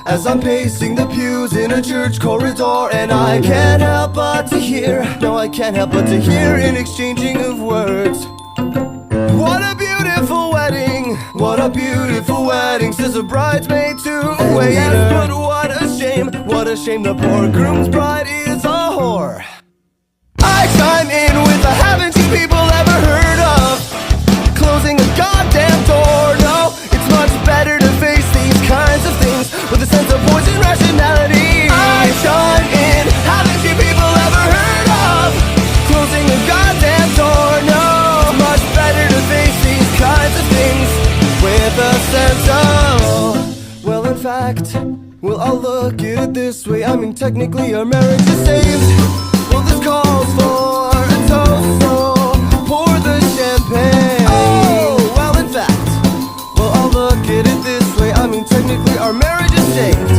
as I'm pacing the pews in a church corridor. And I can't help but to hear, no, I can't help but to hear an exchanging of words. What a beautiful wedding, what a beautiful wedding, says a bridesmaid to a waiter. Yes, but what a shame the poor groom's bride is a whore. I chime in with a haven't you people ever heard of closing a goddamn door? No, it's much better to face these kinds of things with a sense of poison rationality. I chime in, haven't you people ever heard of closing a goddamn door? No, it's much better to face these kinds of things with a sense of, well, in fact, well, I'll look at it this way. I mean, technically our marriage is saved. Well, this calls for a toast, so pour the champagne. Oh, well, in fact, well, I'll look at it this way. I mean, technically our marriage is saved.